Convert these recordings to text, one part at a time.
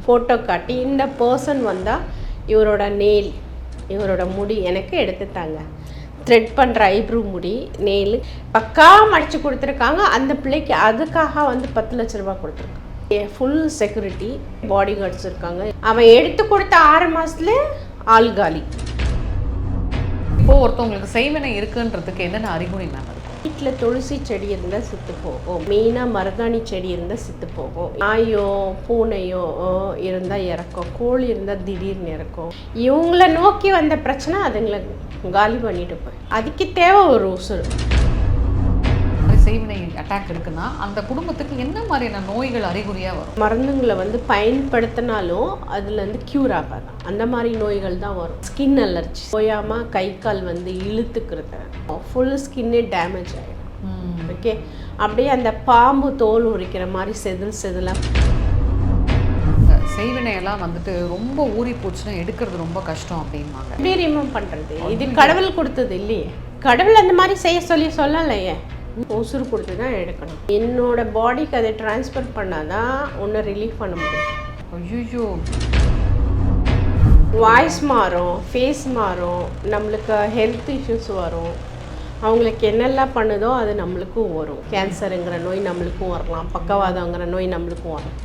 Photo காட்டி இந்த person வந்தால் இவரோட நெயில் இவரோட முடி எனக்கு எடுத்துட்டாங்க, த்ரெட் பண்ணுற ஐப்ரூ முடி நெயில் பக்கா மடித்து கொடுத்துருக்காங்க. அந்த பிள்ளைக்கு அதுக்காக வந்து 10 லட்ச ரூபா கொடுத்துருக்காங்க. ஃபுல் செக்யூரிட்டி பாடி கார்ட்ஸ் இருக்காங்க. அவன் எடுத்து கொடுத்த 6 மாதத்துல ஆள் காலி. இப்போது ஒருத்தவங்களுக்கு செய்வினை இருக்குன்றதுக்கு என்னென்ன அறிகுறி மேம்? வீட்டில் துளசி செடி இருந்தால் செத்து போகும், மெயினாக மருதாணி செடி இருந்தால் செத்து போகும், நாயோ பூனையோ இருந்தால் இறக்கும், கோழி இருந்தால் திடீர்னு இறக்கும். இவங்கள நோக்கி வந்த பிரச்சனை அதுங்களை காலி பண்ணிட்டு போய் அதுக்கு தேவை ஒரு உசுறு. செய்வினை அட்டாக் இருக்குன்னா அந்த குடும்பத்துக்கு என்ன மாதிரியான நோய்கள் அறிகுறியாக வரும்? மருந்துங்களை வந்து பயன்படுத்தினாலும் அதில் வந்து க்யூர் ஆகாது. அந்த மாதிரி நோய்கள் தான் வரும். ஸ்கின் அலர்ஜி, ஓயாமல் கை கால் வந்து இழுத்துக்கிறது, ஃபுல் ஸ்கின்னே டேமேஜ் ஆகிடும். ஓகே, அப்படியே அந்த பாம்பு தோல் உரிக்கிற மாதிரி செதிலாக. செய்வினையெல்லாம் வந்துட்டு ரொம்ப ஊறி போச்சுன்னா எடுக்கிறது ரொம்ப கஷ்டம் அப்படின்வாங்க. எப்படி ரிமூவ் பண்ணுறது? இது கடவுள் கொடுத்தது இல்லையே. கடவுள் அந்த மாதிரி செய்ய சொல்லலையே. உசுறு கொடுத்து தான் எடுக்கணும். என்னோட பாடிக்கு அதை டிரான்ஸ்ஃபர் பண்ணாதான் ஒன்று ரிலீஃப் பண்ண முடியும். ஐயோ, வாய்ஸ் மாறும், ஃபேஸ் மாறும், நம்மளுக்கு ஹெல்த் இஷ்யூஸ் வரும். அவங்களுக்கு என்னெல்லாம் பண்ணுதோ அது நம்மளுக்கும் வரும். கேன்சருங்கிற நோய் நம்மளுக்கும் வரலாம், பக்கவாதங்கிற நோய் நம்மளுக்கும் வரும்.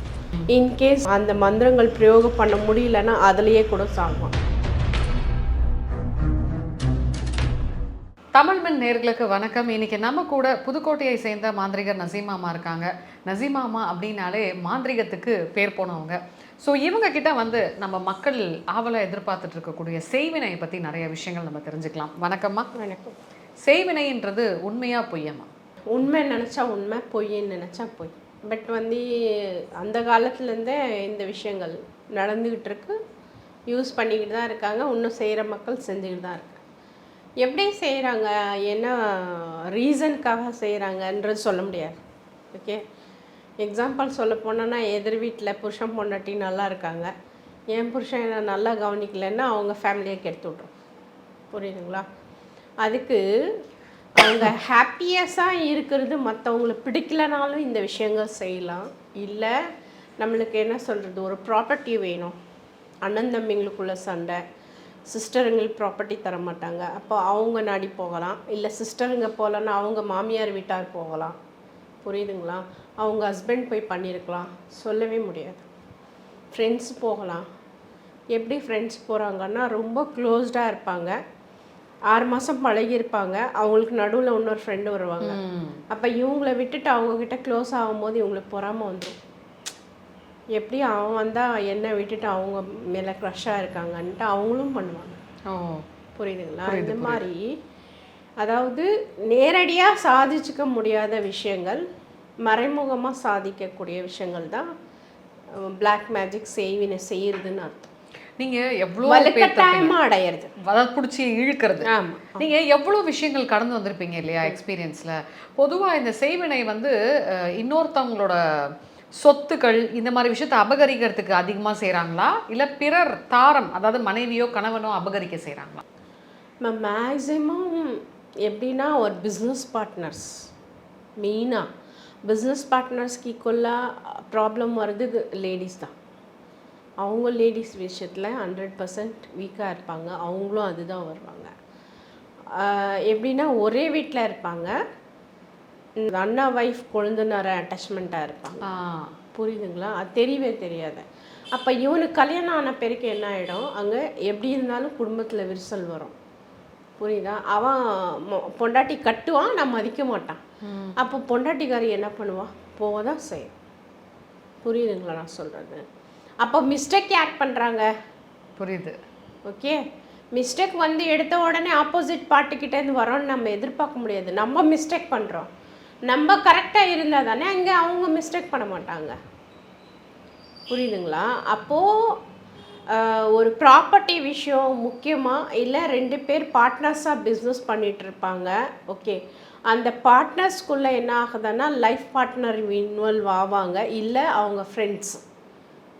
இன்கேஸ் அந்த மந்திரங்கள் பிரயோகம் பண்ண முடியலன்னா அதுலேயே கூட சாகும். தமிழ்மண் நேர்களுக்கு வணக்கம். இன்னைக்கு நம்ம கூட புதுக்கோட்டையை சேர்ந்த மாந்திரிகர் நசீமாமா இருக்காங்க. நசீமாமா அப்படின்னாலே மாந்திரிகத்துக்கு பேர் போனவங்க. ஸோ இவங்க கிட்ட வந்து நம்ம மக்கள் ஆவலை எதிர்பார்த்துட்டு இருக்கக்கூடிய செய்வினையை பற்றி நிறைய விஷயங்கள் நம்ம தெரிஞ்சுக்கலாம். வணக்கம்மா. வணக்கம். செய்வினைன்றது உண்மையா பொய்யம்மா? உண்மை நினச்சா உண்மை, பொய்ன்னு நினச்சா பொய். பட் வந்து அந்த காலத்துலேருந்தே இந்த விஷயங்கள் நடந்துக்கிட்டு இருக்கு, யூஸ் பண்ணிக்கிட்டு தான் இருக்காங்க. இன்னும் செய்கிற மக்கள் செஞ்சுக்கிட்டு தான் இருக்காங்க. எப்படி செய்கிறாங்க, என்ன ரீசனுக்காக செய்கிறாங்கன்றது சொல்ல முடியாது. ஓகே, எக்ஸாம்பிள் சொல்ல போனோன்னா, எதிர் வீட்டில் புருஷன் பொண்டாட்டி நல்லா இருக்காங்க, என் புருஷன் என்ன நல்லா கவனிக்கலைன்னா அவங்க ஃபேமிலியை கெடுத்து விட்ரும். புரியுதுங்களா? அதுக்கு அவங்க ஹாப்பியஸாக இருக்கிறது மற்றவங்களுக்கு பிடிக்கலனாலும் இந்த விஷயங்கள் செய்யலாம். இல்லை நம்மளுக்கு என்ன சொல்கிறது, ஒரு ப்ராப்பர்ட்டி வேணும், அண்ணன் தம்பிங்களுக்குள்ள சண்டை, சிஸ்டருங்களுக்கு ப்ராப்பர்ட்டி தர மாட்டாங்க, அப்போ அவங்க நாடி போகலாம். இல்லை சிஸ்டருங்க போகலன்னா அவங்க மாமியார் வீட்டார் போகலாம். புரியுதுங்களா? அவங்க ஹஸ்பண்ட் போய் பண்ணியிருக்கலாம், சொல்லவே முடியாது. ஃப்ரெண்ட்ஸ் போகலாம். எப்படி ஃப்ரெண்ட்ஸ் போகிறாங்கன்னா, ரொம்ப க்ளோஸ்டாக இருப்பாங்க, 6 மாதம் பழகியிருப்பாங்க, அவங்களுக்கு நடுவில் இன்னொரு ஃப்ரெண்டு வருவாங்க. அப்போ இவங்கள விட்டுட்டு அவங்கக்கிட்ட க்ளோஸ் ஆகும்போது இவங்களுக்கு பொறாமல் வந்துடும். எப்படி அவன் வந்தால் என்னை விட்டுட்டு அவங்க மேலே க்ரஷ்ஷாக இருக்காங்கன்ட்டு அவங்களும் பண்ணுவாங்க. புரியுதுங்களா? இந்த மாதிரி அதாவது நேரடியாக சாதிச்சுக்க முடியாத விஷயங்கள் மறைமுகமாக சாதிக்கக்கூடிய விஷயங்கள் தான் பிளாக் மேஜிக் செய்வினை செய்யறதுன்னு அர்த்தம். நீங்கள் எவ்வளோ வலுக்கட்டாயமாக அடையிறது, அதாவது பிடிச்சி இழுக்கிறது. ஆமாம். நீங்கள் எவ்வளோ விஷயங்கள் கடந்து வந்திருப்பீங்க இல்லையா எக்ஸ்பீரியன்ஸில். பொதுவாக இந்த செய்வினை வந்து இன்னொருத்தவங்களோட சொத்துக்கள் இந்த மாதிரி விஷயத்தை அபகரிக்கிறதுக்கு அதிகமாக செய்கிறாங்களா, இல்லை பிறர் தாரம் அதாவது மனைவியோ கணவனோ அபகரிக்க செய்கிறாங்களா? மேக்ஸிமம் எப்படின்னா ஒரு பிஸ்னஸ் பார்ட்னர்ஸ், மெயினாக பிஸ்னஸ் பார்ட்னர்ஸ்க்கு ஈக்குவலாக ப்ராப்ளம் வர்றது லேடிஸ் தான். அவங்க லேடிஸ் விஷயத்தில் 100% வீக்காக இருப்பாங்க, அவங்களும் அதுதான் வருவாங்க. எப்படின்னா ஒரே வீட்டில் இருப்பாங்க, அண்ணா ஒய்ஃப் கொழுந்தனார அட்டாச்மெண்ட்டாக இருப்பாங்க. புரியுதுங்களா? அது தெரியவே தெரியாது. அப்போ இவனுக்கு கல்யாணம் ஆன பிறகு என்ன ஆகிடும், அங்கே எப்படி இருந்தாலும் குடும்பத்தில் விரிசல் வரும். புரியுதா? அவன் பொண்டாட்டி கட்டுவான், நான் மதிக்க மாட்டான். அப்போ பொண்டாட்டிக்காரி என்ன பண்ணுவான், போக தான் செய்யும். புரியுதுங்களா நான் சொல்கிறது? அப்போ மிஸ்டேக் ஆக்ட் பண்ணுறாங்க. புரியுது. ஓகே, மிஸ்டேக் வந்து எடுத்த உடனே ஆப்போசிட் பார்ட்டிக்கிட்டேருந்து வரோன்னு நம்ம எதிர்பார்க்க முடியாது. நம்ம மிஸ்டேக் பண்ணுறோம், நம்ம கரெக்டாக இருந்தால் தானே அங்கே அவங்க மிஸ்டேக் பண்ண மாட்டாங்க. புரியுதுங்களா? அப்போது ஒரு ப்ராப்பர்ட்டி விஷயம் முக்கியமாக, இல்லை 2 பேர் பார்ட்னர்ஸாக பிஸ்னஸ் பண்ணிகிட்டு இருப்பாங்க. ஓகே, அந்த பார்ட்னர்ஸ்குள்ளே என்ன ஆகுதுன்னா லைஃப் பார்ட்னர் இன்வால்வ் ஆவாங்க, இல்லை அவங்க ஃப்ரெண்ட்ஸ்.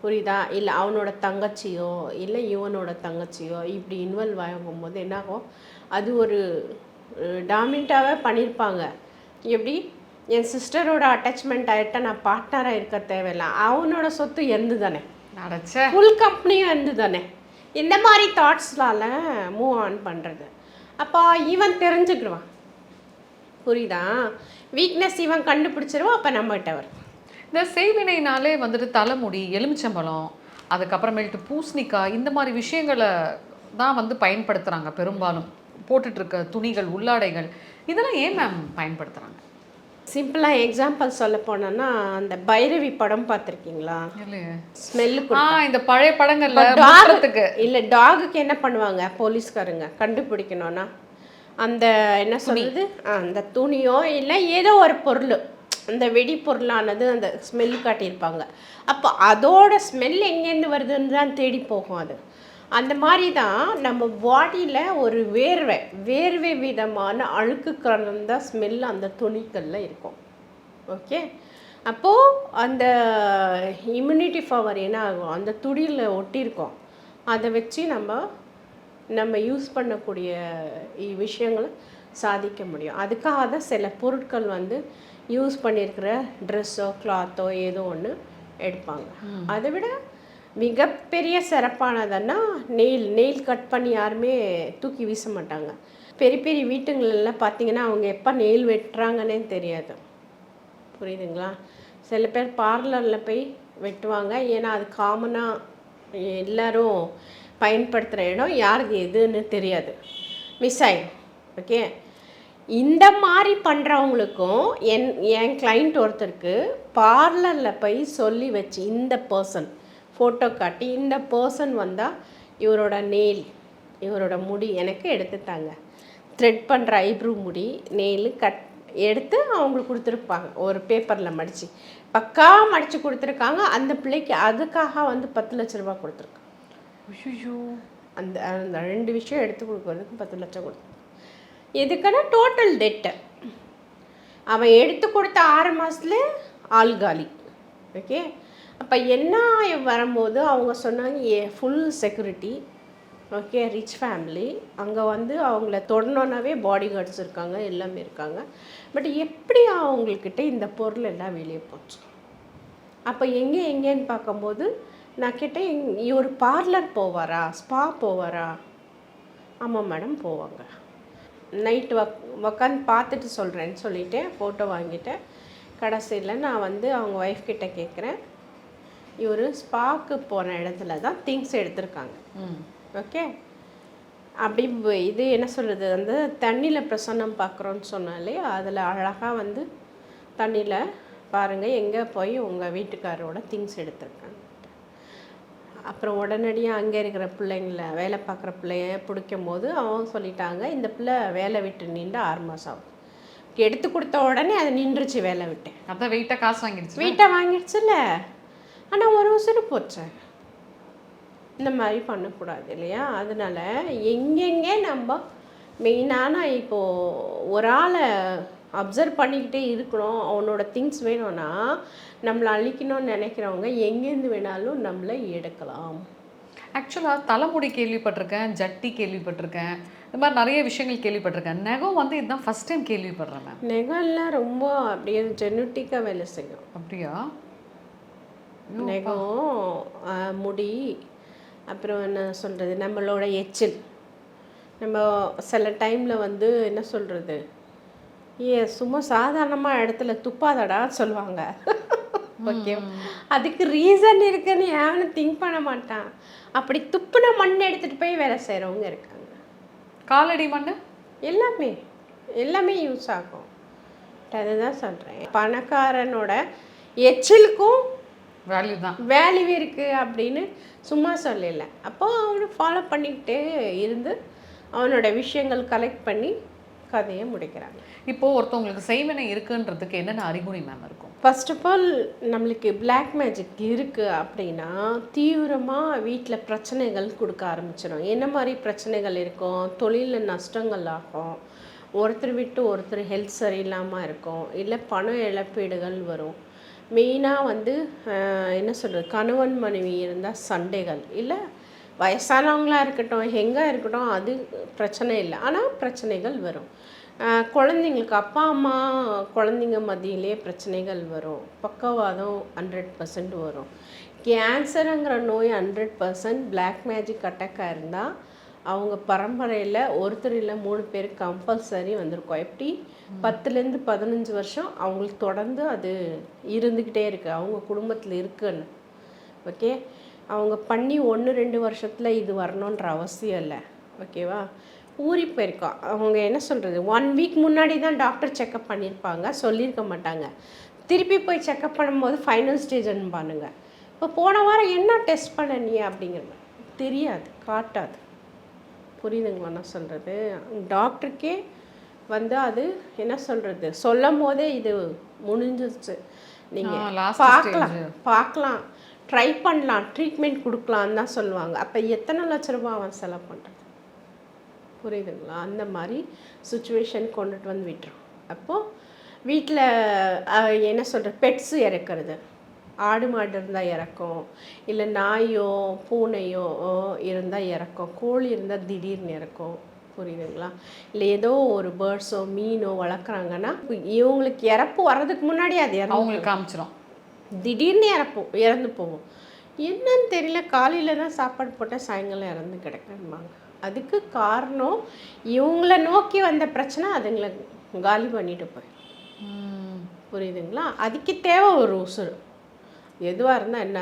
புரியுதா? இல்லை அவனோட தங்கச்சியோ இல்லை இவனோட தங்கச்சியோ இப்படி இன்வால்வ் ஆகும்போது என்னாகும், அது ஒரு டாமினண்ட்டாகவே பண்ணியிருப்பாங்க. எப்படி, என் சிஸ்டரோட அட்டாச்மெண்ட் ஆகிட்ட நான் பார்ட்னராக இருக்க தேவையில்லை, அவனோட சொத்து எந்து தானே, நடச்சே. ஃபுல் கம்பெனியும் வந்து தானே இந்த மாதிரி தாட்ஸ்லால மூவ் ஆன் பண்ணுறது. அப்போ இவன் தெரிஞ்சுக்கிடுவான், புரியுதா? வீக்னஸ் இவன் கண்டுபிடிச்சிருவான், அப்போ நம்மகிட்ட வரும். இந்த செய்வினைனாலே வந்துட்டு தலைமுடி, எலுமிச்சம்பழம், அதுக்கப்புறமேல்ட்டு பூசணிக்காய், இந்த மாதிரி விஷயங்களை தான் வந்து பயன்படுத்துகிறாங்க பெரும்பாலும். போட்டுட்ருக்க துணிகள், உள்ளாடைகள், இதெல்லாம் ஏன் மேம் பயன்படுத்துகிறாங்க? சிம்பிளாக எக்ஸாம்பிள் சொல்ல போனோன்னா, அந்த பைரவி படம் பார்த்துருக்கீங்களா? இல்லையே. ஸ்மெல்லுக்கு இந்த பழைய படங்கள்ல டாகுக்கு மூட்டுறதுக்கு. இல்லை, டாகுக்கு என்ன பண்ணுவாங்க போலீஸ்காரங்க கண்டுபிடிக்கணும்னா, அந்த என்ன சொல்கிறது, அந்த துணியோ இல்லை ஏதோ ஒரு பொருள், அந்த வெடி பொருளானது அந்த ஸ்மெல் காட்டியிருப்பாங்க. அப்போ அதோட ஸ்மெல் எங்கேருந்து வருதுன்னு தான் தேடி போகும் அது. அந்த மாதிரி தான் நம்ம பாடியில் ஒரு வேர்வை விதமான அழுக்கு கலந்த ஸ்மெல் அந்த துணிகளில் இருக்கும். ஓகே, அப்போது அந்த இம்யூனிட்டி பவர் என்ன ஆகும், அந்த துணியில் ஒட்டியிருக்கோம். அதை வச்சு நம்ம யூஸ் பண்ணக்கூடிய விஷயங்களை சாதிக்க முடியும். அதுக்காக தான் சில பொருட்கள் வந்து யூஸ் பண்ணியிருக்கிற ட்ரெஸ்ஸோ கிளாத்தோ ஏதோ ஒன்று எடுப்பாங்க. அதை விட மிகப்பெரிய சிறப்பானதுன்னா நெயில் கட் பண்ணி யாருமே தூக்கி வீச மாட்டாங்க. பெரிய பெரிய வீட்டுங்களெல்லாம் பார்த்தீங்கன்னா அவங்க எப்போ நெயில் வெட்டுறாங்கன்னே தெரியாது, புரியுதுங்களா? சில பேர் பார்லரில் போய் வெட்டுவாங்க, ஏன்னா அது காமனாக எல்லோரும் பயன்படுத்துகிற இடம், யாருக்கு எதுன்னு தெரியாது, மிஸ் ஆகிடும். ஓகே, இந்த மாதிரி பண்ணுறவங்களுக்கும் என் கிளைண்ட் ஒருத்தருக்கு பார்லரில் போய் சொல்லி வச்சு, இந்த பர்சன் ஃபோட்டோ காட்டி, இந்த பர்சன் வந்தால் இவரோட நெயில், இவரோட முடி எனக்கு எடுத்துட்டாங்க, த்ரெட் பண்ணுற ஐப்ரூ முடி நெயில் கட் எடுத்து அவங்களுக்கு கொடுத்துருப்பாங்க, ஒரு பேப்பரில் மடித்து பக்கா மடித்து கொடுத்துருக்காங்க. அந்த பிள்ளைக்கு அதுக்காக வந்து 10 லட்ச ரூபா கொடுத்துருக்காங்க. ஐயோ, அந்த அந்த 2 விஷயம் எடுத்து கொடுக்குறதுக்கு 10 லட்சம் கொடுத்து, எதுக்குன்னா டோட்டல் டெட்டு. அவன் எடுத்து கொடுத்த 6 மாதத்துல ஆள் காலி. ஓகே, அப்போ என்ன வரும்போது அவங்க சொன்னாங்க full security, okay, rich family, அங்கே வந்து அவங்கள தொடணுன்னாவே பாடி கார்ட்ஸ் இருக்காங்க, எல்லாமே இருக்காங்க. பட் எப்படி அவங்கக்கிட்ட இந்த பொருள் எல்லாம் வெளியே போச்சு? அப்போ எங்கேன்னு பார்க்கும்போது நான் கேட்டேன், ஒரு பார்லர் போவாரா, ஸ்பா போவாரா? ஆமாம் மேடம் போவாங்க. நைட்டு உக்காந்து பார்த்துட்டு சொல்கிறேன்னு சொல்லிவிட்டு ஃபோட்டோ வாங்கிட்டேன். கடைசியில் நான் வந்து அவங்க ஒய்ஃப் கிட்ட கேட்குறேன், இவர் ஸ்பாக்கு போன இடத்துல தான் திங்ஸ் எடுத்திருக்காங்க. ஓகே, அப்படி இது என்ன சொல்கிறது, வந்து தண்ணியில் பிரசன்னம் பார்க்குறோன்னு சொன்னாலே அதில் அழகாக வந்து தண்ணியில் பாருங்கள் எங்கே போய் உங்கள் வீட்டுக்காரோட திங்ஸ் எடுத்திருக்காங்க. அப்புறம் உடனடியாக அங்கே இருக்கிற பிள்ளைங்கள, வேலை பார்க்குற பிள்ளைய பிடிக்கும் போது அவங்க சொல்லிட்டாங்க, இந்த பிள்ளை வேலை விட்டு நின்று 6 மாதம் ஆகும். எடுத்து கொடுத்த உடனே அதை நின்றுச்சு வேலை விட்டு. அதான் வெயிட்டாக காசு வாங்கிடுச்சு. வெயிட்டாக வாங்கிடுச்சுல்ல, ஆனால் ஒரு உசுறு போச்சு. இந்த மாதிரி பண்ணக்கூடாது இல்லையா? அதனால எங்கெங்கே நம்ம மெயினான இப்போது ஒரு ஆளை அப்சர்வ் பண்ணிக்கிட்டே இருக்கணும். அவனோட திங்ஸ் வேணும்னா நம்மளை அழிக்கணும்னு நினைக்கிறவங்க எங்கேருந்து வேணாலும் நம்மளை எடுக்கலாம். ஆக்சுவலாக தலைமுடி கேள்விப்பட்டிருக்கேன், ஜட்டி கேள்விப்பட்டிருக்கேன், இந்த மாதிரி நிறைய விஷயங்கள் கேள்விப்பட்டிருக்கேன். நெகம் வந்து இதுதான் ஃபஸ்ட் டைம் கேள்விப்படுறேன் மேம். நெகம்லாம் ரொம்ப அப்படியே ஜெனட்டிக்காக வேலை செய்யும். அப்படியா? நெகம், முடி, அப்புறம் என்ன சொல்கிறது, நம்மளோட எச்சில். நம்ம சில டைமில் வந்து என்ன சொல்கிறது, சும்மா சாதாரணமாக இடத்துல துப்பாதடா சொல்லுவாங்க. ஓகே, அதுக்கு ரீசன் இருக்குன்னு யாரும் திங்க் பண்ண மாட்டான். அப்படி துப்புன மண் எடுத்துகிட்டு போய் வேலை செய்கிறவங்க இருக்காங்க. காலடி மண் எல்லாமே யூஸ் ஆகும். அதுதான் சொல்கிறேன், பணக்காரனோட எச்சிலுக்கும் வேல்யூ இருக்குது அப்படின்னு சும்மா சொல்லலை. அப்போ அவனை ஃபாலோ பண்ணிக்கிட்டே இருந்து அவனோட விஷயங்கள் கலெக்ட் பண்ணி கதையை முடிக்கிறாங்க. இப்போது ஒருத்தவங்களுக்கு செய்வினை இருக்குன்றதுக்கு என்னென்ன அறிகுறி மேம் இருக்கும்? ஃபர்ஸ்ட் ஆஃப் ஆல் நம்மளுக்கு பிளாக் மேஜிக் இருக்குது அப்படின்னா தீவிரமாக வீட்டில் பிரச்சனைகள் கொடுக்க ஆரம்பிச்சிடும். என்ன மாதிரி பிரச்சனைகள் இருக்கும்? தொழிலில் நஷ்டங்கள் ஆகும், ஒருத்தர் விட்டு ஒருத்தர் ஹெல்த் சரியில்லாமல் இருக்கும், இல்லை பண இழப்பீடுகள் வரும். மெயினாக வந்து என்ன சொல்கிறது, கணவன் மனைவி இருந்தால் சண்டைகள், இல்லை வயசானவங்களாக இருக்கட்டும், எங்கே இருக்கட்டும், அது பிரச்சனை இல்லை, ஆனால் பிரச்சனைகள் வரும். குழந்தைங்களுக்கு அப்பா அம்மா குழந்தைங்க மத்தியிலே பிரச்சனைகள் வரும். பக்கவாதம் 100% வரும். கேன்சருங்கிற நோய் 100% பிளாக் மேஜிக் அட்டாக்காக இருந்தால் அவங்க பரம்பரையில் ஒருத்தர் இல்லை 3 பேருக்கு கம்பல்சரி வந்திருக்கும். எப்படி 10லேருந்து 15 வருஷம் அவங்களுக்கு தொடர்ந்து அது இருந்துக்கிட்டே இருக்குது, அவங்க குடும்பத்தில் இருக்குன்னு. ஓகே, அவங்க பண்ணி 1-2 வருஷத்தில் இது வரணுன்ற அவசியம் இல்லை. ஓகேவா? ஊறி போயிருக்கோம். அவங்க என்ன சொல்கிறது, 1 வீக் முன்னாடி தான் டாக்டர் செக்கப் பண்ணியிருப்பாங்க, சொல்லியிருக்க மாட்டாங்க. திருப்பி போய் செக்கப் பண்ணும்போது ஃபைனல் ஸ்டேஜ்னு பாருங்க. இப்போ போன வாரம் என்ன டெஸ்ட் பண்ண நீ அப்படிங்கிறது தெரியாது, காட்டாது. புரியுதுங்களா நான் சொல்கிறது? டாக்டருக்கே வந்து அது என்ன சொல்கிறது, சொல்லும் போதே இது முடிஞ்சிருச்சு, நீங்கள் பார்க்கலாம் ட்ரை பண்ணலாம், ட்ரீட்மெண்ட் கொடுக்கலான்னு தான் சொல்லுவாங்க. அப்போ எத்தனை லட்ச ரூபா அவன் செலவு பண்ணுறது? புரியுதுங்களா? அந்த மாதிரி சுச்சுவேஷன் கொண்டுட்டு வந்து விட்டுரும். அப்போது வீட்டில் என்ன சொல்கிறது, பெட்ஸு இறக்கிறது, ஆடு மாடு இருந்தால் இறக்கும், இல்லை நாயோ பூனையோ இருந்தால் இறக்கும், கோழி இருந்தால் திடீர்னு இறக்கும். புரியுதுங்களா? இல்லை ஏதோ ஒரு பேர்ட்ஸோ மீனோ வளர்க்குறாங்கன்னா இவங்களுக்கு இறப்பு வர்றதுக்கு முன்னாடி அது அவங்களுக்கு காமிச்சிடும், திடீர்னு இறந்து போகும். என்னன்னு தெரியல, காலையில் தான் சாப்பாடு போட்டால் சாயங்காலம் இறந்து கிடக்குமாங்க. அதுக்கு காரணம் இவங்கள நோக்கி வந்த பிரச்சனை அதுங்களை காலி பண்ணிட்டு போய். புரியுதுங்களா? அதுக்கு தேவை ஒரு உசுறு. எதுவாக இருந்தால் என்ன,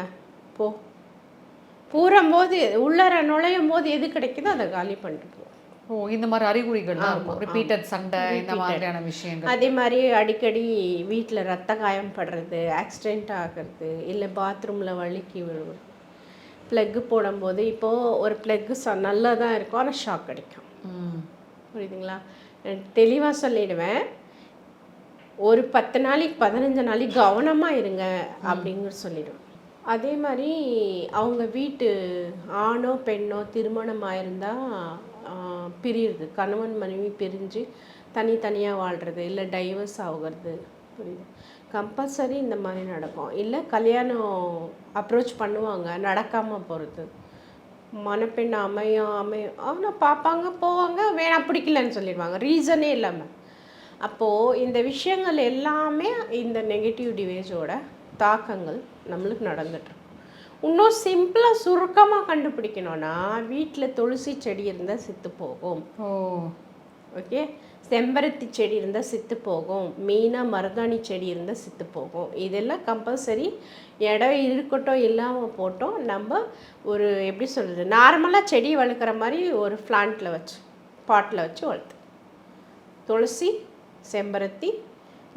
பூரும்போது உள்ளர நுழையும் போது எது கிடைக்குதோ அதை காலி பண்ணிட்டு போ. இந்த மாதிரி அறிகுறிகள் தான் இருக்கும், ரிப்பீட்டட் சண்டை, இந்த மாதிரியான விஷயங்கள். அதே மாதிரி அடிக்கடி வீட்டில் ரத்த காயம் படுறது, ஆக்சிடெண்ட் ஆகிறது, இல்லை பாத்ரூமில் வழுக்கி விழுவது, ப்ளக்கு போடும்போது இப்போது ஒரு ப்ளக்கு நல்லா தான் இருக்கும், ஆனால் ஷாக் கிடைக்கும். புரியுதுங்களா? தெளிவாக சொல்லிடுவேன், ஒரு 10 நாளைக்கு 15 நாளைக்கு கவனமாக இருங்க அப்படிங்கிற சொல்லிடுவேன். அதே மாதிரி அவங்க வீட்டு ஆணோ பெண்ணோ திருமணம் ஆயிருந்தால் பிரியுது, கணவன் மனைவி பிரிஞ்சு தனித்தனியாக வாழ்கிறது, இல்லை டைவர்ஸ் ஆகுறது. புரியுது? கம்பல்சரி இந்த மாதிரி நடக்கும். இல்லை கல்யாணம் அப்ரோச் பண்ணுவாங்க, நடக்காமல் போகிறது, மணப்பெண் அமையும் ஆனால் பார்ப்பாங்க போவாங்க, வேணாம் பிடிக்கலன்னு சொல்லிடுவாங்க, ரீசனே இல்லாமல். அப்போது இந்த விஷயங்கள் எல்லாமே இந்த நெகட்டிவ் டிவேஜோட தாக்கங்கள் நம்மளுக்கு நடந்துட்டுருக்கும். இன்னும் சிம்பிளாக சுருக்கமாக கண்டுபிடிக்கணும்னா வீட்டில் துளசி செடி இருந்தால் செத்து போகும். ஓகே, செம்பருத்தி செடி இருந்தால் செத்து போகும், மெயினாக மருதாணி செடி இருந்தால் செத்து போகும். இதெல்லாம் கம்பல்சரி இடம் இருக்கட்டும் இல்லாமல் போட்டோம். நம்ம ஒரு எப்படி சொல்கிறது, நார்மலாக செடி வளர்க்குற மாதிரி ஒரு பிளான்ட்டில் வச்சு பாட்டில் வச்சு வளர்த்து, துளசி, செம்பருத்தி,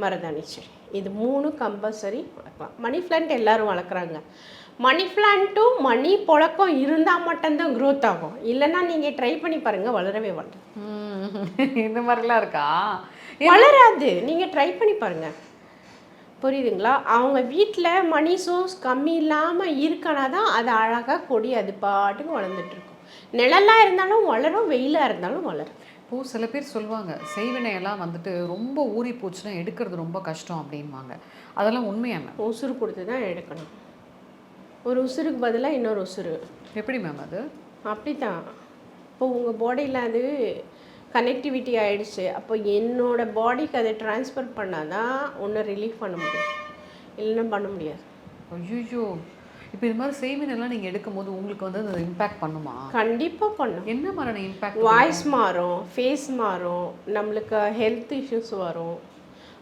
மருதாணி செடி, இது 3 கம்பல்சரி வளர்க்கலாம். மணி பிளான்ட் எல்லோரும் வளர்க்குறாங்க. மணி பிளான்ட்டும் மணி புழக்கம் இருந்தால் மட்டும்தான் க்ரோத் ஆகும், இல்லைன்னா நீங்கள் ட்ரை பண்ணி பாருங்கள், வளரவே வளரும். இந்த மாதிரிலாம் இருக்கா? வளராது, நீங்கள் ட்ரை பண்ணி பாருங்கள். புரியுதுங்களா? அவங்க வீட்டில் மணி சோர்ஸ் கம்மி இல்லாமல் இருக்கனா தான் அது அழகாக கொடி அது பாட்டுக்கு வளர்ந்துட்டுருக்கும். நிழலாக இருந்தாலும் வளரும், வெயிலாக இருந்தாலும் வளரும். இப்போது சில பேர் சொல்லுவாங்க, செய்வினையெல்லாம் வந்துட்டு ரொம்ப ஊறி போச்சுன்னா எடுக்கிறது ரொம்ப கஷ்டம் அப்படின்வாங்க. அதெல்லாம் உண்மையான? உசுறு கொடுத்து தான் எடுக்கணும். ஒரு உசுருக்கு பதிலாக இன்னொரு உசுறு. எப்படி மேம் அது? அப்படி தான். இப்போ உங்கள் பாடியில் அது கனெக்டிவிட்டி ஆகிடுச்சு, அப்போ என்னோடய பாடிக்கு அதை ட்ரான்ஸ்ஃபர் பண்ணால் தான் ஒன்று ரிலீஃப் பண்ண முடியும், இல்லைன்னா பண்ண முடியாது. ஐயோ, இப்போ இது மாதிரி செய்வினெல்லாம் நீங்கள் எடுக்கும்போது உங்களுக்கு வந்து அது இம்பேக்ட் பண்ணுமா? கண்டிப்பாக பண்ணும். என்ன மாதிரியான இம்பேக்ட்? வாய்ஸ் மாறும், ஃபேஸ் மாறும், நம்மளுக்கு ஹெல்த் இஷ்யூஸ் வரும்,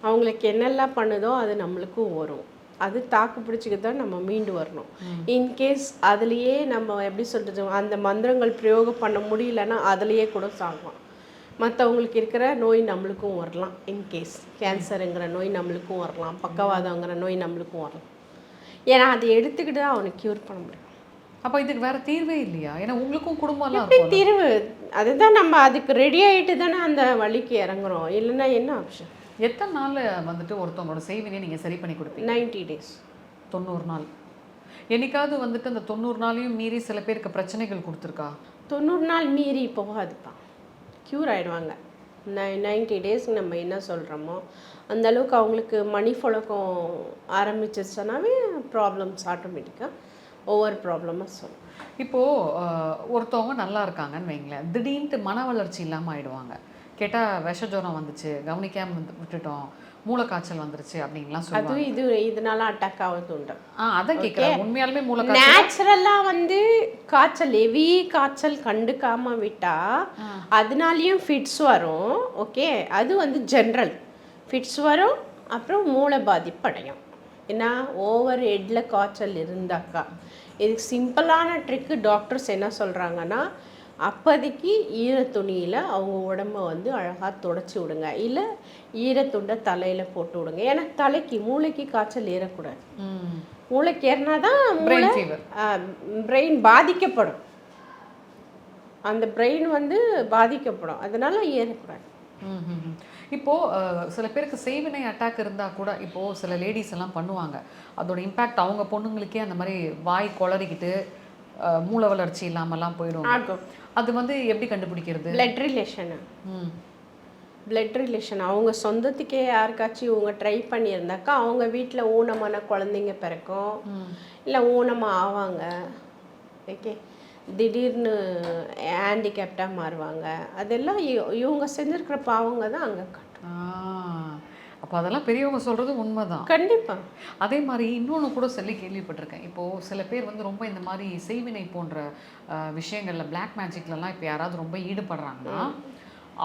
அவங்களுக்கு என்னெல்லாம் பண்ணுதோ அது நம்மளுக்கும் வரும். அது தாக்கு பிடிச்சிக்கிட்டு தான் நம்ம மீண்டு வரணும். இன்கேஸ் அதுலேயே நம்ம எப்படி சொல்கிறது, அந்த மந்திரங்கள் பிரயோகம் பண்ண முடியலன்னா அதுலேயே கூட சாகலாம். மற்றவங்களுக்கு இருக்கிற நோய் நம்மளுக்கும் வரலாம். இன்கேஸ் கேன்சருங்கிற நோய் நம்மளுக்கும் வரலாம், பக்கவாதங்கிற நோய் நம்மளுக்கும் வரலாம். ஏன்னா அதை எடுத்துக்கிட்டு தான் அவனை க்யூர் பண்ண முடியும். அப்போ இதுக்கு வேறு தீர்வே இல்லையா? ஏன்னா உங்களுக்கும் குடும்பம்லாம் எப்படி தீர்வு? அதுதான் நம்ம அதுக்கு ரெடி ஆகிட்டு தானே அந்த வழிக்கு இறங்குறோம், இல்லைன்னா என்ன ஆப்ஷன்? எத்தனை நாள் வந்துட்டு ஒருத்தவங்களோட செய்வினை நீங்கள் சரி பண்ணி கொடுப்பீங்க? 90 days. 90 நாள். என்னைக்காவது வந்துட்டு அந்த 90 நாளையும் மீறி சில பேருக்கு பிரச்சனைகள் கொடுத்துருக்கா? 90 நாள் மீறி போகாதுப்பா, க்யூர் ஆகிடுவாங்க. 90 டேஸ்க்கு நம்ம என்ன சொல்கிறோமோ அந்தளவுக்கு அவங்களுக்கு மணி புழக்கம் ஆரம்பிச்சிருச்சுனாவே ப்ராப்ளம்ஸ் ஆட்டோமேட்டிக்காக ஒவ்வொரு ப்ராப்ளமாக சொல்லும். இப்போது ஒருத்தவங்க நல்லா இருக்காங்கன்னு வைங்களேன், திடீர்னு மன வளர்ச்சி இல்லாமல் ஆகிடுவாங்க. கேட்டால் விஷ ஜுரம் வந்துச்சு, கவனிக்காமல் விட்டுட்டோம், மூளைக்காய்ச்சல் வந்துருச்சு அப்படின்லாம் சொல்லுவாங்க. அதுவும் இதனால அட்டாக் ஆகுது உண்டு. அதான் கேட்குறேன், உண்மையாலுமே மூளைக்காய்ச்சல் நேச்சுரலாக வந்து காய்ச்சல் ஹெவி காய்ச்சல் கண்டுக்காமல் விட்டால் அதனாலேயும் ஃபிட்ஸ் வரும். ஓகே, அது வந்து ஜென்ரல் ஃபிட்ஸ் வரும். அப்புறம் மூளை பாதிப்படையும். ஏன்னா ஓவர் ஹெட்டில் காய்ச்சல் இருந்தாக்கா இதுக்கு சிம்பிளான ட்ரிக்கு டாக்டர்ஸ் என்ன சொல்கிறாங்கன்னா, அப்போதைக்கு ஈரத்துணியில் அவங்க உடம்ப வந்து அழகாக தொடச்சி விடுங்க, இல்லை ஈரத்துண்டை தலையில் போட்டு விடுங்க. ஏன்னா தலைக்கு மூளைக்கு காய்ச்சல் ஏறக்கூடாது. மூளைக்கு ஏறினா தான் பிரெயின் பாதிக்கப்படும். அந்த பிரெயின் வந்து பாதிக்கப்படும், அதனால ஏறக்கூடாது. இப்போது சில பேருக்கு செய்வினை அட்டாக் இருந்தால் கூட, இப்போது சில லேடிஸ் எல்லாம் பண்ணுவாங்க, அதோட இம்பேக்ட் அவங்க பொண்ணுங்களுக்கே அந்த மாதிரி வாய் குளறிக்கிட்டு மூளை வளர்ச்சி இல்லாமலாம் போயிடும். அது வந்து எப்படி கண்டுபிடிக்கிறது? Blood relation. பிளட் ரிலேஷன் அவங்க சொந்தத்துக்கே யாருக்காச்சும் இவங்க ட்ரை பண்ணியிருந்தாக்கா அவங்க வீட்டில் ஊனமான குழந்தைங்க பிறக்கும், இல்லை ஊனமாக ஆவாங்க. ஓகே, திடீர்னு ஹேண்டிகேப்டாக மாறுவாங்க. அதெல்லாம் இவங்க செஞ்சுருக்கிற பாவங்க தான் அங்கே காட்டும். அப்போ அதெல்லாம் பெரியவங்க சொல்கிறது உண்மைதான். கண்டிப்பாக. அதே மாதிரி இன்னொன்று கூட சொல்லி கேள்விப்பட்டிருக்கேன். இப்போது சில பேர் வந்து ரொம்ப இந்த மாதிரி செய்வினை போன்ற விஷயங்களில், பிளாக் மேஜிக்லலாம் இப்போ யாராவது ரொம்ப ஈடுபடுறாங்கன்னா,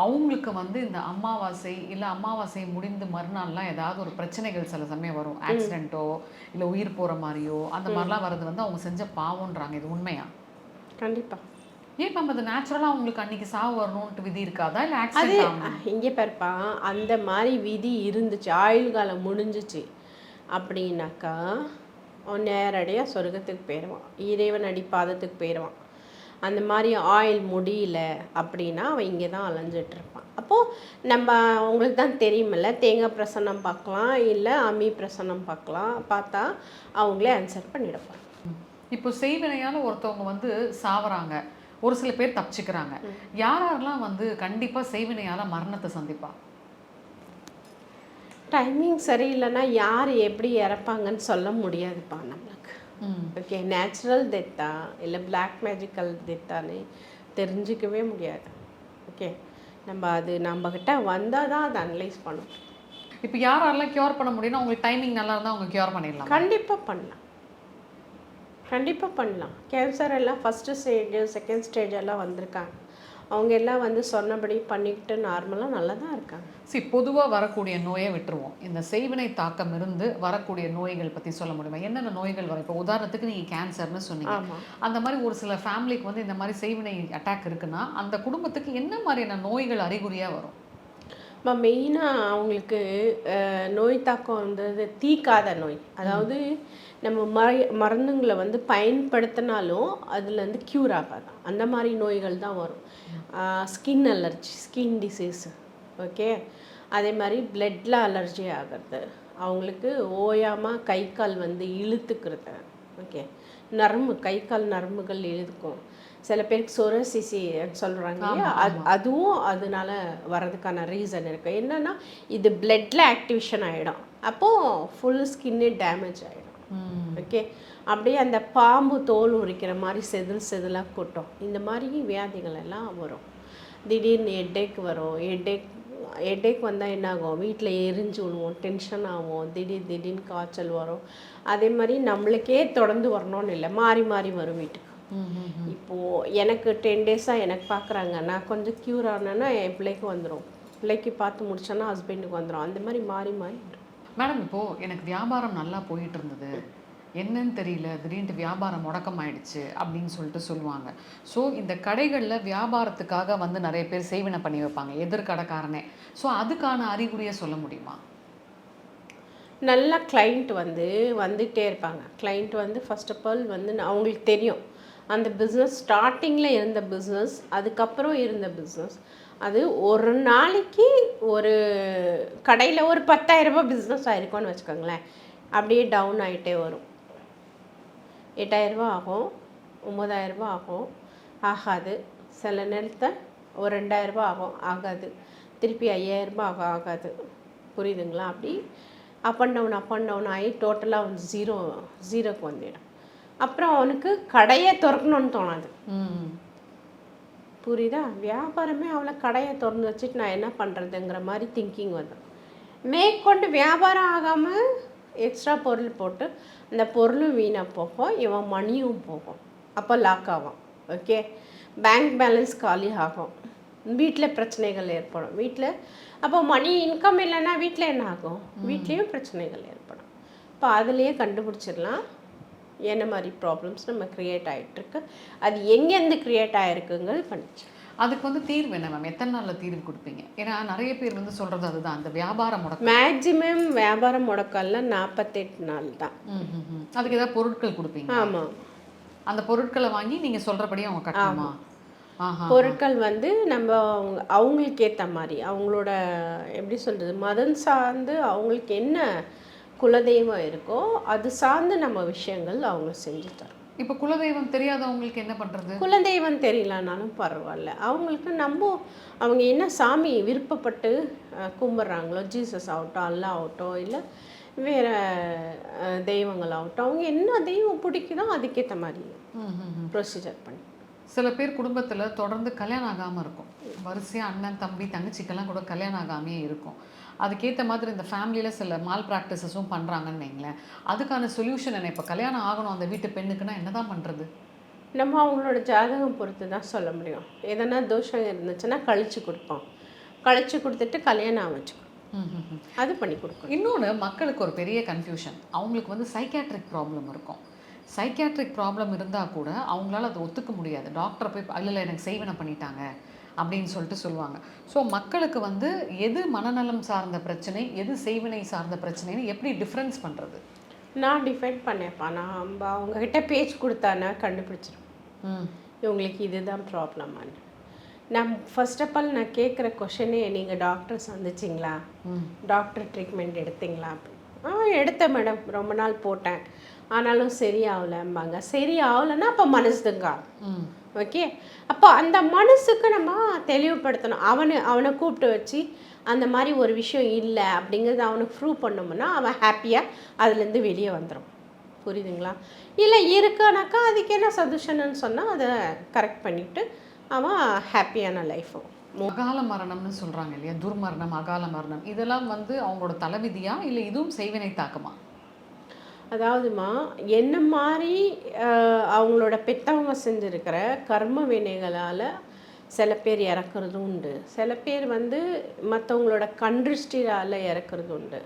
அவங்களுக்கு வந்து இந்த அமாவாசை இல்லை அமாவாசை முடிந்து மறுநாள்லாம் ஏதாவது ஒரு பிரச்சனைகள் சில சமயம் வரும். ஆக்சிடென்ட்டோ இல்லை உயிர் போகிற மாதிரியோ அந்த மாதிரிலாம் வர்றது வந்து அவங்க செஞ்ச பாவம்ன்றாங்க. இது உண்மையா? கண்டிப்பாக. ஏன் நம்ம அது நேச்சுரலாக அவங்களுக்கு அன்றைக்கி சாவு வரணுன்ட்டு விதி இருக்காதா, இல்லை ஆக்சிடென்ட்? இங்கே பாருப்பா, அந்த மாதிரி விதி இருந்துச்சு, ஆயுள் காலம் முடிஞ்சிச்சு அப்படின்னாக்கா அவன் நேரடியாக சொர்க்கத்துக்கு போயிடுவான், இறைவன் அடி பாதத்துக்கு போயிடுவான். அந்த மாதிரி ஆயில் முடியல அப்படின்னா அவன் இங்கே தான் அலைஞ்சிட்ருப்பான். அப்போது நம்ம அவங்களுக்கு தான் தெரியுமில்ல, தேங்காய் பிரசன்னம் பார்க்கலாம், இல்லை அம்மி பிரசன்னம் பார்க்கலாம், பார்த்தா அவங்களே ஆன்சர் பண்ணிடுவாங்க. இப்போ செய்வினையால் ஒருத்தவங்க வந்து சாவறாங்க, ஒரு சில பேர் தப்பிச்சுக்கிறாங்க. யாரெல்லாம் வந்து கண்டிப்பாக செய்வினையால் மரணத்தை சந்திப்பா? டைமிங் சரியில்லைன்னா யார் எப்படி இறப்பாங்கன்னு சொல்ல முடியாதுப்பா நம்மளுக்கு. ஓகே, நேச்சுரல் டெத்தா இல்லை பிளாக் மேஜிக்கல் டெத்தான்னு தெரிஞ்சிக்கவே முடியாது. ஓகே, அது நம்மக்கிட்ட வந்தால் தான் அதை அனலைஸ் பண்ணணும். இப்போ யாரெல்லாம் க்யூர் பண்ண முடியும்னா உங்களுக்கு டைமிங் நல்லா இருந்தால் அவங்க க்யூர் பண்ணிடலாம்? கண்டிப்பாக பண்ணலாம், கண்டிப்பாக பண்ணலாம். கேன்சர் எல்லாம் ஃபஸ்ட்டு ஸ்டேஜ் செகண்ட் ஸ்டேஜ் எல்லாம் வந்திருக்காங்க. அவங்க எல்லாம் வந்து சொன்னபடி பண்ணிக்கிட்டு நார்மலாக நல்லா தான் இருக்காங்க. பொதுவாக வரக்கூடிய நோயை விட்டுருவோம், இந்த செய்வினை தாக்கம் இருந்து வரக்கூடிய நோய்கள் பற்றி சொல்ல முடியுமா? என்னென்ன நோய்கள் வரும்? இப்போ உதாரணத்துக்கு நீங்கள் கேன்சர்னு சொன்னீங்க, அந்த மாதிரி ஒரு சில ஃபேமிலிக்கு வந்து இந்த மாதிரி செய்வினை அட்டாக் இருக்குன்னா அந்த குடும்பத்துக்கு என்ன மாதிரியான நோய்கள் அறிகுறியாக வரும்? மெயினாக அவங்களுக்கு நோய் தாக்கம் வந்து தீக்காத நோய். அதாவது நம்ம மருந்துங்களை வந்து பயன்படுத்தினாலும் அதுலேருந்து க்யூர் ஆகாது, அந்த மாதிரி நோய்கள் தான் வரும். Skin allergy, skin disease. Okay, அதே மாதிரி பிளட்டில் அலர்ஜி ஆகிறது, அவங்களுக்கு ஓயாமல் கை கால் வந்து இழுத்துக்கிறது. ஓகே, கை கால் நரம்புகள் இழுக்கும். சில பேருக்கு சொரசிசி சொல்கிறாங்க இல்லையா, அதுவும் அதனால வர்றதுக்கான ரீசன் இருக்குது. என்னென்னா இது பிளட்டில் ஆக்டிவேஷன் ஆகிடும், அப்போது ஃபுல் ஸ்கின்னே டேமேஜ் ஆகிடும். ஓகே, அப்படியே அந்த பாம்பு தோல் உரிக்கிற மாதிரி செதிலாக கொட்டும். இந்த மாதிரி வியாதிகள் எல்லாம் வரும். திடீர்னு ஹெட்டேக் வரும். ஹெட்டேக் வந்தால் என்ன ஆகும், வீட்டில் எரிஞ்சு விழுவோம், டென்ஷன் ஆகும், திடீர்னு காய்ச்சல் வரும். அதே மாதிரி நம்மளுக்கே தொடர்ந்து வரணும்னு இல்லை, மாறி மாறி வரும் வீட்டுக்கு. இப்போது எனக்கு 10 டேஸாக எனக்கு பார்க்குறாங்க, நான் கொஞ்சம் க்யூர் ஆனேன்னா என் பிள்ளைக்கு வந்துடும், பிள்ளைக்கு பார்த்து முடிச்சோன்னா ஹஸ்பண்டுக்கு வந்துடும். அந்த மாதிரி மாறி மாறி வரும். மேடம், இப்போது எனக்கு வியாபாரம் நல்லா போயிட்டு இருந்தது, என்னன்னு தெரியல, திடீர்னு வியாபாரம் முடக்கம் ஆயிடுச்சு அப்படின்னு சொல்லிட்டு சொல்லுவாங்க. ஸோ இந்த கடைகளில் வியாபாரத்துக்காக வந்து நிறைய பேர் செய்வினை பண்ணி வைப்பாங்க, எதிர்கடைக்காரனே. ஸோ அதுக்கான அறிகுறியை சொல்ல முடியுமா? நல்ல கிளைண்ட் வந்துகிட்டே இருப்பாங்க. கிளைண்ட் வந்து ஃபர்ஸ்ட் ஆஃப் ஆல் வந்து அவங்களுக்கு தெரியும் அந்த பிஸ்னஸ் ஸ்டார்டிங்கில் இருந்த பிஸ்னஸ், அதுக்கப்புறம் இருந்த பிஸ்னஸ், அது ஒரு நாளைக்கு ஒரு கடையில் ஒரு 10,000 ரூபாய் பிஸ்னஸ் ஆகிருக்கோன்னு வச்சுக்கோங்களேன், அப்படியே டவுன் ஆகிட்டே வரும். 8,000 ரூபா ஆகும், 9,000 ரூபா ஆகும், ஆகாது. சில நேரத்தில் ஒரு 2,000 ரூபா ஆகும், ஆகாது. திருப்பி 5,000 ரூபா ஆகாது. புரியுதுங்களா? அப்படி அப் அண்ட் டவுன் ஆகி டோட்டலாக வந்து ஜீரோக்கு வந்துடும். அப்புறம் அவனுக்கு கடையை திறக்கணும்னு தோணாது. புரியுதா? வியாபாரமே அவ்வளோ கடையை திறந்து வச்சுட்டு நான் என்ன பண்ணுறதுங்கிற மாதிரி திங்கிங் வந்துடும். மேற்கொண்டு வியாபாரம் ஆகாமல் எக்ஸ்ட்ரா பொருள் போட்டு அந்த பொருளும் வீணாக போகும், இவன் மணியும் போகும். அப்போ லாக் ஆகும். ஓகே, பேங்க் பேலன்ஸ் காலி ஆகும், வீட்டில் பிரச்சனைகள் ஏற்படும். வீட்டில் அப்போ மணி இன்கம் இல்லைன்னா வீட்டில் என்ன ஆகும்? வீட்லேயும் பிரச்சனைகள் ஏற்படும். இப்போ அதுலேயே கண்டுபிடிச்சிடலாம் என்ன மாதிரி ப்ராப்ளம்ஸ் நம்ம க்ரியேட் ஆகிட்டுருக்கு, அது எங்கேருந்து க்ரியேட் ஆகிருக்குங்கிறது பண்ணிச்சு. அதுக்கு வந்து தீர்வு என்ன மேம்? எத்தனை நாளில் தீர்வு கொடுப்பீங்க? ஏன்னா நிறைய பேர் வந்து சொல்கிறது அதுதான், அந்த வியாபாரம் முடக்கம். மேக்ஸிமம் வியாபாரம் முடக்கம்ல 48 நாள் தான். அதுக்கு ஏதாவது பொருட்கள் கொடுப்பீங்க? ஆமாம், அந்த பொருட்களை வாங்கி நீங்கள் சொல்கிறபடி அவங்க கட்டணுமா? பொருட்கள் வந்து நம்ம அவங்களுக்கு ஏற்ற மாதிரி அவங்களோட எப்படி சொல்கிறது, மதம் சார்ந்து அவங்களுக்கு என்ன குலதெய்வம் இருக்கோ அது சார்ந்து நம்ம விஷயங்கள் அவங்க செஞ்சு தரோம். இப்போ குலதெய்வம் தெரியாதவங்களுக்கு என்ன பண்ணுறது? குலதெய்வம் தெரியலனாலும் பரவாயில்ல, அவங்களுக்கு நம்ம அவங்க என்ன சாமி விருப்பப்பட்டு கும்பிட்றாங்களோ, ஜீசஸ் ஆகட்டும், அல்லா ஆகட்டும், இல்லை வேறு தெய்வங்கள் ஆகட்டும், அவங்க என்ன தெய்வம் பிடிக்குதோ அதுக்கேற்ற மாதிரி ப்ரொசீஜர் பண்ணி. சில பேர் குடும்பத்தில் தொடர்ந்து கல்யாணம் ஆகாமல் இருக்கும், வரிசையாக அண்ணன் தம்பி தங்கச்சிக்கெல்லாம் கூட கல்யாணம் ஆகாமையே இருக்கும். அதுக்கேற்ற மாதிரி இந்த ஃபேமிலியில் சில மால் ப்ராக்டிசஸும் பண்ணுறாங்கன்னு வைங்களேன். அதுக்கான சொல்யூஷன் என்ன? இப்போ கல்யாணம் ஆகணும் அந்த வீட்டு பெண்ணுக்குன்னா என்ன தான் பண்ணுறது? நம்ம அவங்களோட ஜாதகம் பொறுத்து தான் சொல்ல முடியும். எதனா தோஷம் இருந்துச்சுன்னா கழிச்சு கொடுப்போம், கழிச்சு கொடுத்துட்டு கல்யாணம் வச்சுக்கணும், அது பண்ணி கொடுக்கணும். இன்னொன்று, மக்களுக்கு ஒரு பெரிய கன்ஃபியூஷன், அவங்களுக்கு வந்து சைக்காட்ரிக் ப்ராப்ளம் இருக்கும். சைக்காட்ரிக் ப்ராப்ளம் இருந்தால் கூட அவங்களால அதை ஒத்துக்க முடியாது. டாக்டரை போய் இல்லை எனக்கு செய்வனை பண்ணிட்டாங்க அப்படின்னு சொல்லிட்டு சொல்லுவாங்க. ஸோ மக்களுக்கு வந்து எது மனநலம் சார்ந்த பிரச்சனை, எது செய்வினை சார்ந்த பிரச்சனைன்னு எப்படி டிஃப்ரென்ஸ் பண்ணுறது? நான் டிஃபைன் பண்ணேன்ப்பா. நான் அவங்கக்கிட்ட பேச்சு கொடுத்தானா கண்டுபிடிச்சிடும் இவங்களுக்கு இதுதான் ப்ராப்ளமானு. நான் ஃபர்ஸ்ட் ஆஃப் ஆல் நான் கேட்குற கொஷனே, நீங்கள் டாக்டர் சந்திச்சிங்களா, டாக்டர் ட்ரீட்மெண்ட் எடுத்தீங்களா? எடுத்தேன் மேடம், ரொம்ப நாள் போட்டேன், ஆனாலும் சரி ஆகலைம்பாங்க. சரி ஆகலைன்னா அப்போ மனசுங்க. ஓகே, அப்போ அந்த மனசுக்கு நம்ம தெளிவுபடுத்தணும். அவனை கூப்பிட்டு வச்சு அந்த மாதிரி ஒரு விஷயம் இல்லை அப்படிங்கிறது அவனுக்கு ப்ரூவ் பண்ணோம்னா அவன் ஹாப்பியாக அதுலேருந்து வெளியே வந்துடும். புரியுதுங்களா? இல்லை இருக்கானாக்கா அதுக்கு என்ன சொல்யூஷன்னு சொன்னால் அதை கரெக்ட் பண்ணிவிட்டு அவன் ஹாப்பியான லைஃபும். அகால மரணம்னு சொல்கிறாங்க இல்லையா, துர்மரணம், அகால மரணம், இதெல்லாம் வந்து அவங்களோட தலைவிதியா இல்லை இதுவும் செய்வினை தாக்கமா? அதாவதுமா, என்ன மாதிரி அவங்களோட பெற்றவங்க செஞ்சுருக்கிற கர்ம வினைகளால் சில பேர் இறக்குறதும் உண்டு, சில பேர் வந்து மற்றவங்களோட கண்ட்ரிஸ்டியால் இறக்குறது உண்டு,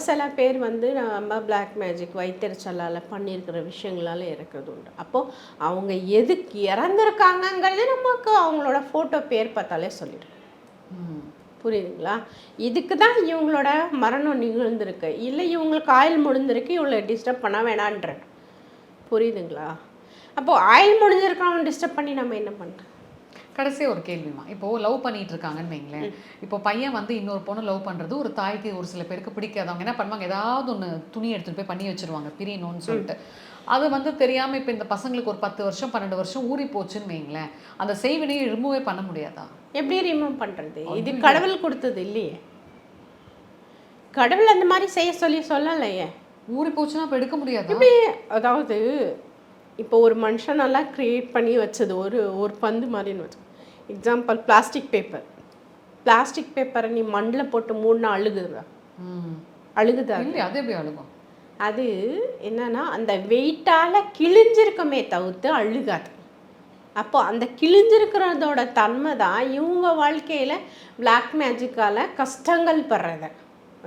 சில பேர் வந்து நம்ம பிளாக் மேஜிக் வைத்தறிச்சலால் பண்ணியிருக்கிற விஷயங்களால் இறக்குறது உண்டு. அப்போது அவங்க எதுக்கு இறந்துருக்காங்கங்கிறது நமக்கு அவங்களோட ஃபோட்டோ பேர் பார்த்தாலே சொல்லிடும். புரியுதுங்களா? இதுக்கு தான் இவங்களோட மரணம் நிகழ்ந்திருக்கு, இல்லை இவங்களுக்கு ஆயில் முடிஞ்சிருக்கு, இவங்களை டிஸ்டர்ப் பண்ண வேணான்ற. புரியுதுங்களா? அப்போது ஆயில் முடிஞ்சிருக்கிறவங்க டிஸ்டர்ப் பண்ணி நம்ம என்ன பண்ணுறோம்? கடைசியாக ஒரு கேள்விமா, இப்போது லவ் பண்ணிகிட்டு இருக்காங்கன்னு வைங்களேன். இப்போ பையன் வந்து இன்னொரு பொண்ணு லவ் பண்ணுறது ஒரு தாய்க்கு ஒரு சில பேருக்கு பிடிக்காது. அவங்க என்ன பண்ணுவாங்க, ஏதாவது ஒன்று துணி எடுத்துகிட்டு போய் பண்ணி வச்சுருவாங்க பிரியணும்னு சொல்லிட்டு. அது வந்து தெரியாமல் இப்போ இந்த பசங்களுக்கு ஒரு 10 வருஷம் 12 வருஷம் ஊறி போச்சுன்னு வைங்களேன், அந்த செய்வினையை ரிமூவே பண்ண முடியாதா? எப்படி ரிமூவ் பண்ணுறது? இது கடவுள் கொடுத்தது இல்லையே, கடவுள் அந்த மாதிரி செய்ய சொல்லலையே. ஊறி போச்சுன்னா அப்போ எடுக்க முடியாது. எப்படி? அதாவது இப்போ ஒரு மனுஷனெல்லாம் க்ரியேட் பண்ணி வச்சது ஒரு பந்து மாதிரின்னு வச்சு, எக்ஸாம்பிள் பிளாஸ்டிக் பேப்பரை நீ மண்ணில் போட்டு மூடினா அழுகுதா? இல்லை, அது எப்படி அழுகும்? அது என்னன்னா அந்த வெயிட்டால் கிழிஞ்சிருக்கமே தவிர்த்து அழுகாது. அப்போ அந்த கிழிஞ்சிருக்கிறதோட தன்மை தான் இவங்க வாழ்க்கையில் பிளாக் மேஜிக்கால் கஷ்டங்கள் படுறத.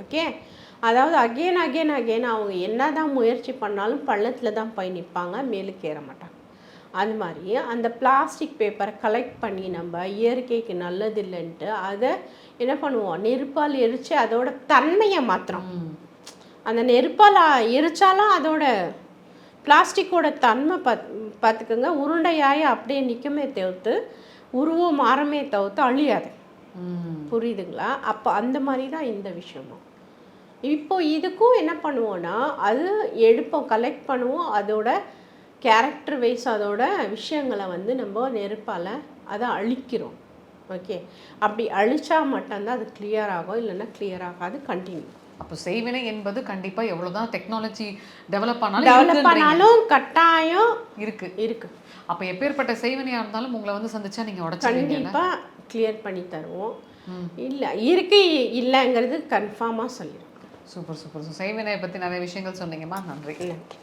ஓகே, அதாவது அகெயின் அவங்க என்ன தான் முயற்சி பண்ணாலும் பள்ளத்தில் தான் போய் நிற்பாங்க, மேலுக்கு ஏற மாட்டாங்க. அது மாதிரி அந்த பிளாஸ்டிக் பேப்பரை கலெக்ட் பண்ணி நம்ம இயற்கைக்கு நல்லது இல்லைன்ட்டு அதை என்ன பண்ணுவோம், நெருப்பால் எரித்து அதோட தன்மையை மாற்றுறோம். அந்த நெருப்பால் எரிச்சாலும் அதோட பிளாஸ்டிக்கோட தன்மை பார்த்துக்கோங்க, உருண்டையாய் அப்படியே நிற்குமே தவிர்த்து உருவம் மாறமே தவிர்த்து அழியாது. புரியுதுங்களா? அப்போ அந்த மாதிரி தான் இந்த விஷயமும். இப்போ இதுக்கும் என்ன பண்ணுவோன்னா, அது எடுப்போம், கலெக்ட் பண்ணுவோம், அதோட கேரக்டர் வைஸ் அதோட விஷயங்களை வந்து நம்ம நெருப்பால் அதை அழிக்கிறோம். ஓகே, அப்படி அழிச்சா மட்டும்தான் அது கிளியர் ஆகும், இல்லைன்னா கிளியர் ஆகாது, கண்டினியூ. அப்போ செய்வினை என்பது கண்டிப்பா எவ்வளவுதான் டெக்னாலஜி டெவலப் டெவலப் ஆனாலும் ஆனாலும் கட்டாயம் இருக்கு. இருக்கு. அப்ப எப்பேற்பட்ட செய்வினையா இருந்தாலும் உங்களை வந்து சந்திச்சா நீங்க உடைச்சிருவீங்கல்ல? கண்டிப்பா கிளியர் பண்ணி தருவோம். இல்லை இருக்கு இல்லைங்கிறது கன்ஃபார்மாக சொல்லிடுவோம். Super super. செய்வினையை பத்தி நிறைய விஷயங்கள் சொன்னீங்கம்மா. நன்றி. நன்றி.